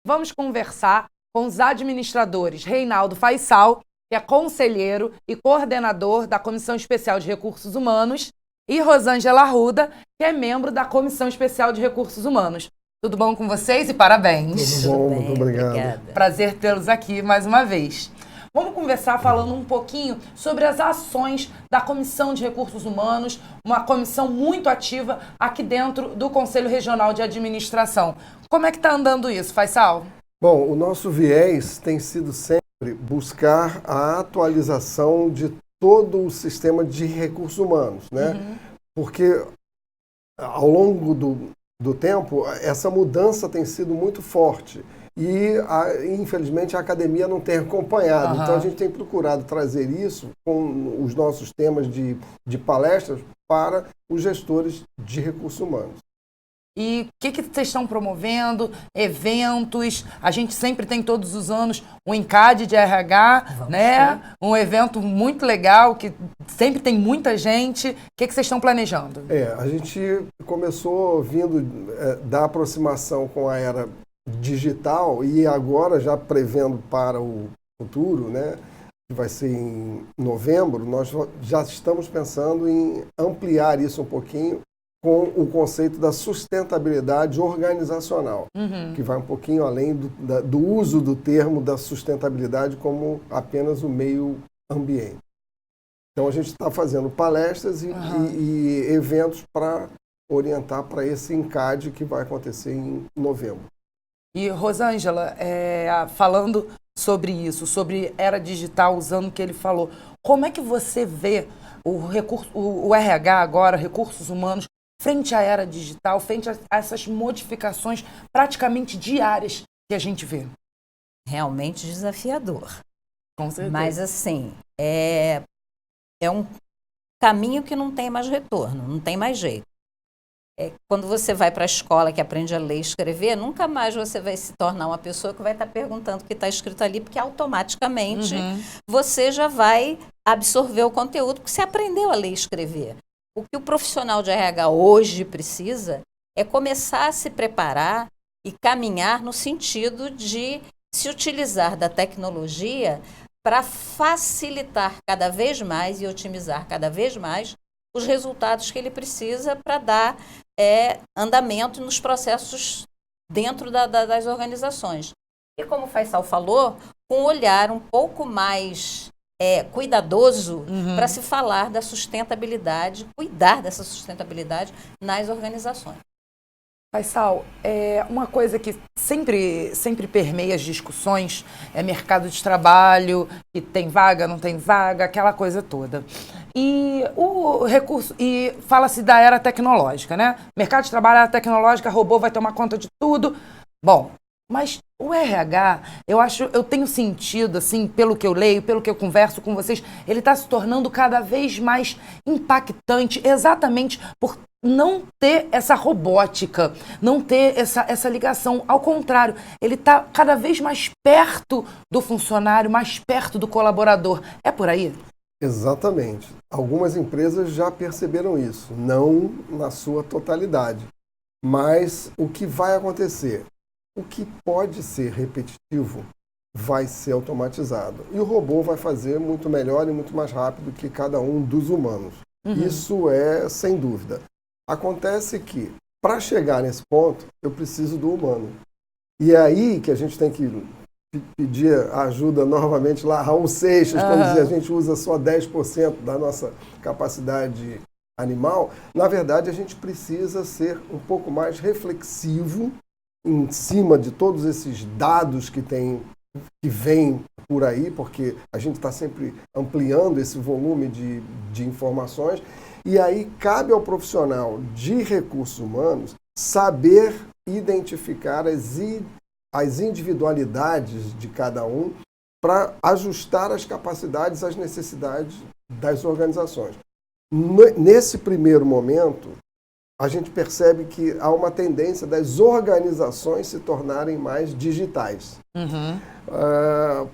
vamos conversar com os administradores Reinaldo Faisal, que é conselheiro e coordenador da Comissão Especial de Recursos Humanos, e Rosângela Arruda, que é membro da Comissão Especial de Recursos Humanos. Tudo bom com vocês e parabéns. Tudo bom, bem, muito obrigado. Obrigada. Prazer tê-los aqui mais uma vez. Vamos conversar falando um pouquinho sobre as ações da Comissão de Recursos Humanos, uma comissão muito ativa aqui dentro do Conselho Regional de Administração. Como é que está andando isso, Faisal? Bom, o nosso viés tem sido sempre buscar a atualização de todo o sistema de recursos humanos, né? Porque ao longo do tempo, essa mudança tem sido muito forte e, infelizmente, a academia não tem acompanhado. Então, a gente tem procurado trazer isso com os nossos temas de palestras para os gestores de recursos humanos. E o que vocês estão promovendo? Eventos? A gente sempre tem todos os anos o ENCAD de RH, né? Um evento muito legal, que sempre tem muita gente. O que vocês estão planejando? A gente começou vindo da aproximação com a era digital e agora já prevendo para o futuro, né? Que vai ser em novembro, nós já estamos pensando em ampliar isso um pouquinho com o conceito da sustentabilidade organizacional, que vai um pouquinho além do uso do termo da sustentabilidade como apenas o meio ambiente. Então, a gente está fazendo palestras e eventos para orientar para esse ENCAD que vai acontecer em novembro. E, Rosângela, falando sobre isso, sobre era digital, usando o que ele falou, como é que você vê o RH agora, recursos humanos, frente à era digital, frente a essas modificações praticamente diárias que a gente vê? Realmente desafiador. Com certeza. Mas, assim, é um caminho que não tem mais retorno, não tem mais jeito. Quando você vai para a escola que aprende a ler e escrever, nunca mais você vai se tornar uma pessoa que vai estar perguntando o que está escrito ali, porque automaticamente você já vai absorver o conteúdo, porque você aprendeu a ler e escrever. O que o profissional de RH hoje precisa é começar a se preparar e caminhar no sentido de se utilizar da tecnologia para facilitar cada vez mais e otimizar cada vez mais os resultados que ele precisa para dar andamento nos processos dentro das organizações. E como o Faisal falou, com um olhar um pouco mais cuidadoso para se falar da sustentabilidade, cuidar dessa sustentabilidade nas organizações. Faisal, uma coisa que sempre permeia as discussões é mercado de trabalho, que tem vaga, não tem vaga, aquela coisa toda. E o recurso, e fala-se da era tecnológica, né? Mercado de trabalho, era tecnológica, robô vai tomar conta de tudo. Bom, mas o RH, eu tenho sentido, assim, pelo que eu leio, pelo que eu converso com vocês, ele está se tornando cada vez mais impactante, exatamente por não ter essa robótica, não ter essa ligação. Ao contrário, ele está cada vez mais perto do funcionário, mais perto do colaborador. É por aí? Exatamente. Algumas empresas já perceberam isso, não na sua totalidade. Mas o que vai acontecer? O que pode ser repetitivo vai ser automatizado. E o robô vai fazer muito melhor e muito mais rápido que cada um dos humanos. Isso é sem dúvida. Acontece que, para chegar nesse ponto, eu preciso do humano. E é aí que a gente tem que pedir ajuda novamente lá, Raul Seixas, quando dizia a gente usa só 10% da nossa capacidade animal. Na verdade, a gente precisa ser um pouco mais reflexivo em cima de todos esses dados que vêm por aí, porque a gente está sempre ampliando esse volume de informações. E aí cabe ao profissional de recursos humanos saber identificar as individualidades de cada um para ajustar as capacidades às necessidades das organizações. Nesse primeiro momento, a gente percebe que há uma tendência das organizações se tornarem mais digitais.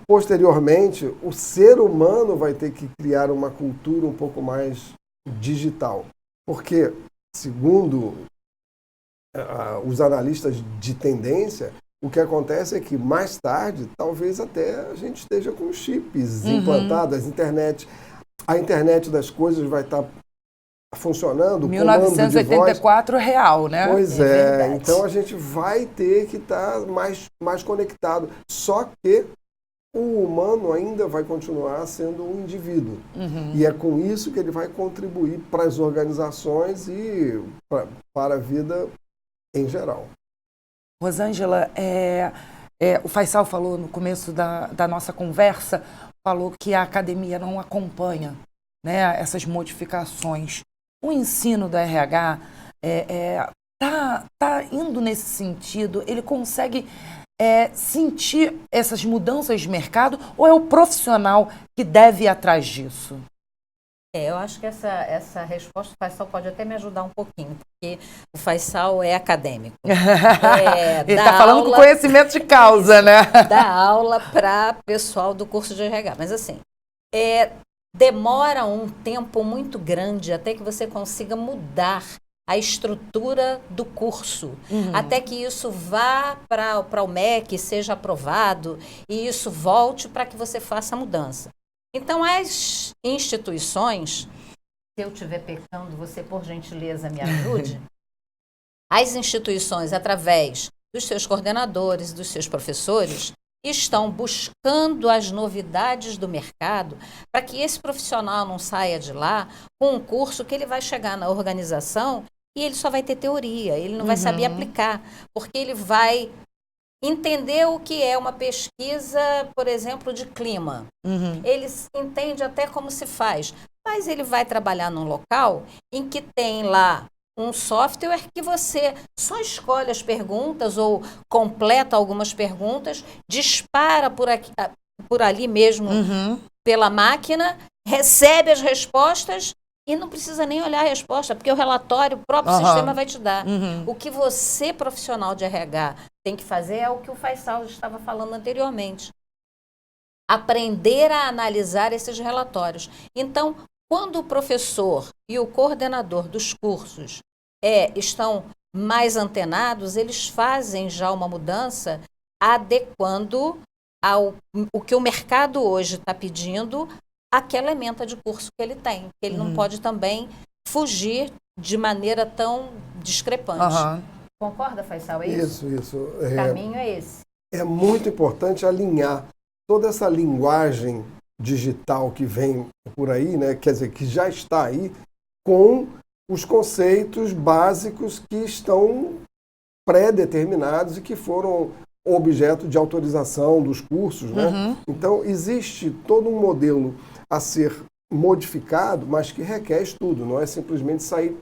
Posteriormente, o ser humano vai ter que criar uma cultura um pouco mais digital. Porque, segundo os analistas de tendência, O que acontece é que, mais tarde, talvez até a gente esteja com chips implantados, a internet das coisas vai estar funcionando, 1984 real, né? Pois é, então a gente vai ter que estar mais conectado. Só que o humano ainda vai continuar sendo um indivíduo. E é com isso que ele vai contribuir para as organizações e para a vida em geral. Rosângela, o Faisal falou no começo da nossa conversa, falou que a academia não acompanha, né, essas modificações. O ensino do RH tá indo nesse sentido? Ele consegue sentir essas mudanças de mercado ou é o profissional que deve ir atrás disso? Eu acho que essa resposta o Faisal pode até me ajudar um pouquinho, porque o Faisal é acadêmico. Ele está falando com conhecimento de causa, né? Dá aula para pessoal do curso de RH. Mas assim, demora um tempo muito grande até que você consiga mudar a estrutura do curso, até que isso vá para o MEC, seja aprovado, e isso volte para que você faça a mudança. Então, as instituições, se eu estiver pecando, você, por gentileza, me ajude. As instituições, através dos seus coordenadores, dos seus professores, estão buscando as novidades do mercado para que esse profissional não saia de lá com um curso que ele vai chegar na organização e ele só vai ter teoria, ele não vai saber aplicar, porque ele vai entender o que é uma pesquisa, por exemplo, de clima. Ele entende até como se faz, mas ele vai trabalhar num local em que tem lá um software que você só escolhe as perguntas ou completa algumas perguntas, dispara por ali mesmo pela máquina, recebe as respostas e não precisa nem olhar a resposta, porque o relatório, o próprio sistema vai te dar. O que você, profissional de RH, tem que fazer é o que o Faisal estava falando anteriormente. Aprender a analisar esses relatórios. Então, quando o professor e o coordenador dos cursos estão mais antenados, eles fazem já uma mudança adequando o que o mercado hoje está pedindo àquela ementa de curso que ele tem. Ele não pode também fugir de maneira tão discrepante. Concorda, Faisal? É isso? Isso. O caminho é esse. É muito importante alinhar toda essa linguagem digital que vem por aí, né? Quer dizer, que já está aí, com os conceitos básicos que estão pré-determinados e que foram objeto de autorização dos cursos, né? Então, existe todo um modelo a ser modificado, mas que requer estudo, não é simplesmente sair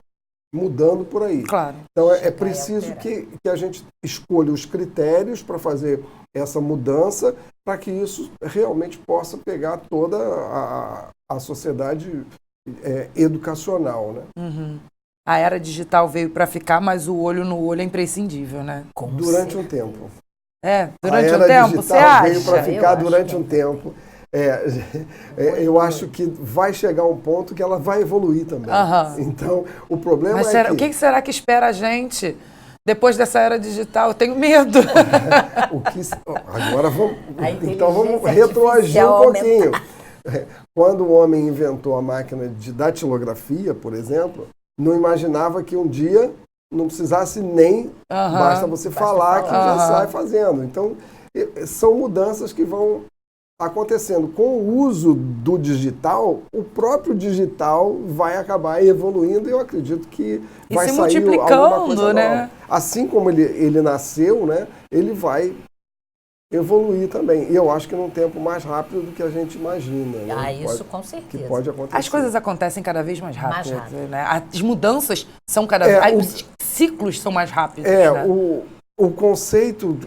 mudando por aí. Claro. Então, é preciso que a gente escolha os critérios para fazer essa mudança, para que isso realmente possa pegar toda a sociedade educacional, né? A era digital veio para ficar, mas o olho no olho é imprescindível, né? Durante um tempo. Durante um tempo, você acha? Veio para ficar durante um tempo. Eu acho que vai chegar um ponto que ela vai evoluir também. Então, o problema Mas o que será que espera a gente depois dessa era digital? Eu tenho medo. Agora vamos retroagir um pouquinho. Quando o homem inventou a máquina de datilografia, por exemplo, não imaginava que um dia não precisasse nem, basta você falar que já sai fazendo. Então, são mudanças que vão acontecendo. Com o uso do digital, o próprio digital vai acabar evoluindo e eu acredito que vai sair alguma coisa nova. Assim como ele nasceu, né, ele vai evoluir também. E eu acho que num tempo mais rápido do que a gente imagina. Né? Isso com certeza. Que pode acontecer. As coisas acontecem cada vez mais rápido. Né? As mudanças são cada vez... Os ciclos são mais rápidos. Né? O conceito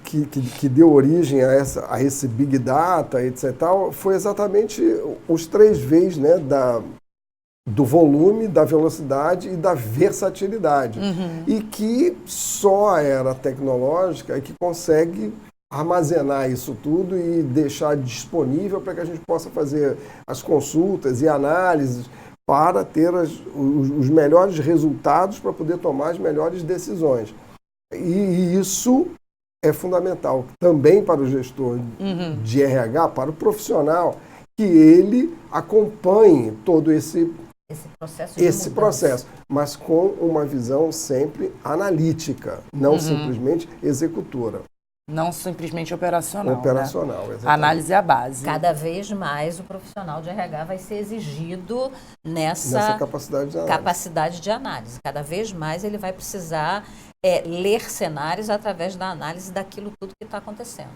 que deu origem a esse Big Data, etc., foi exatamente os 3 Vs, né, do volume, da velocidade e da versatilidade. E que só a era tecnológica é que consegue armazenar isso tudo e deixar disponível para que a gente possa fazer as consultas e análises para ter os melhores resultados para poder tomar as melhores decisões. E isso é fundamental também para o gestor de RH, para o profissional, que ele acompanhe todo esse processo, mas com uma visão sempre analítica, não simplesmente executora. Não simplesmente operacional. Operacional, né? exatamente. Análise é a base. Cada vez mais o profissional de RH vai ser exigido nessa capacidade de análise. Cada vez mais ele vai precisar ler cenários através da análise daquilo tudo que está acontecendo.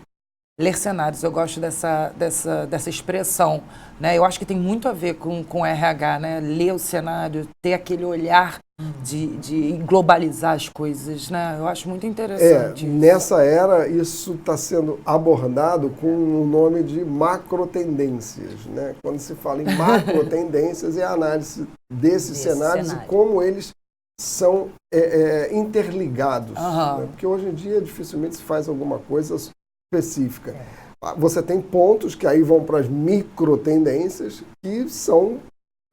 Ler cenários, eu gosto dessa expressão, né? Eu acho que tem muito a ver com RH, né? Ler o cenário, ter aquele olhar de globalizar as coisas, né? Eu acho muito interessante. Nessa era, isso está sendo abordado com o nome de macrotendências, né? Quando se fala em macrotendências, é a análise desses cenários e como eles são interligados. Né? Porque hoje em dia dificilmente se faz alguma coisa específica. Você tem pontos que aí vão para as microtendências que são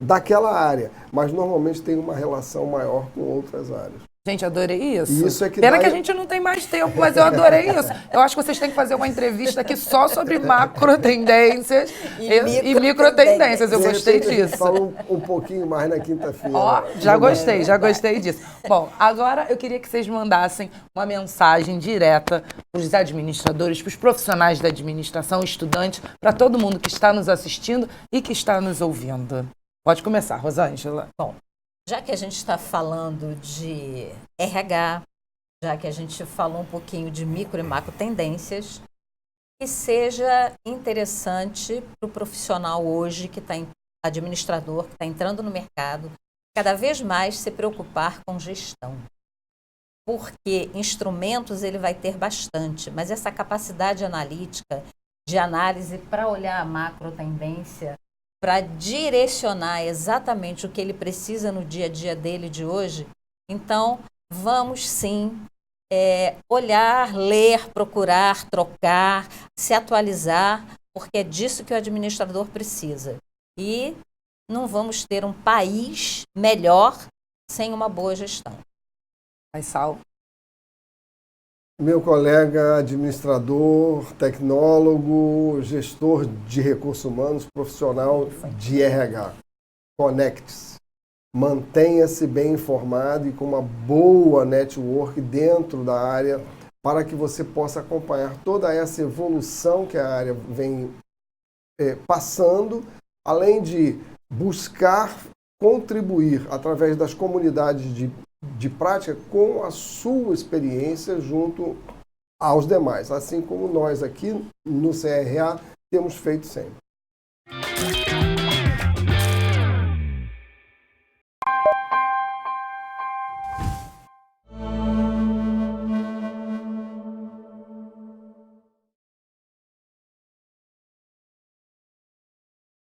daquela área, mas normalmente tem uma relação maior com outras áreas. Gente, adorei isso. Isso é que Pena que a gente não tem mais tempo, mas eu adorei isso. Eu acho que vocês têm que fazer uma entrevista aqui só sobre macrotendências e microtendências. Eu gostei disso. A gente fala um pouquinho mais na quinta-feira. Já gostei disso. Bom, agora eu queria que vocês mandassem uma mensagem direta para os administradores, para os profissionais da administração, estudantes, para todo mundo que está nos assistindo e que está nos ouvindo. Pode começar, Rosângela. Bom, já que a gente está falando de RH, já que a gente falou um pouquinho de micro e macro tendências, que seja interessante para o profissional hoje, que está administrador, que está entrando no mercado, cada vez mais se preocupar com gestão. Porque instrumentos ele vai ter bastante, mas essa capacidade analítica, de análise para olhar a macro tendência, para direcionar exatamente o que ele precisa no dia a dia dele de hoje, então vamos sim olhar, ler, procurar, trocar, se atualizar, porque é disso que o administrador precisa. E não vamos ter um país melhor sem uma boa gestão. Faisal. Meu colega administrador, tecnólogo, gestor de recursos humanos, profissional de RH, conecte-se. Mantenha-se bem informado e com uma boa network dentro da área para que você possa acompanhar toda essa evolução que a área vem passando, além de buscar contribuir através das comunidades de prática com a sua experiência junto aos demais, assim como nós aqui no CRA temos feito sempre.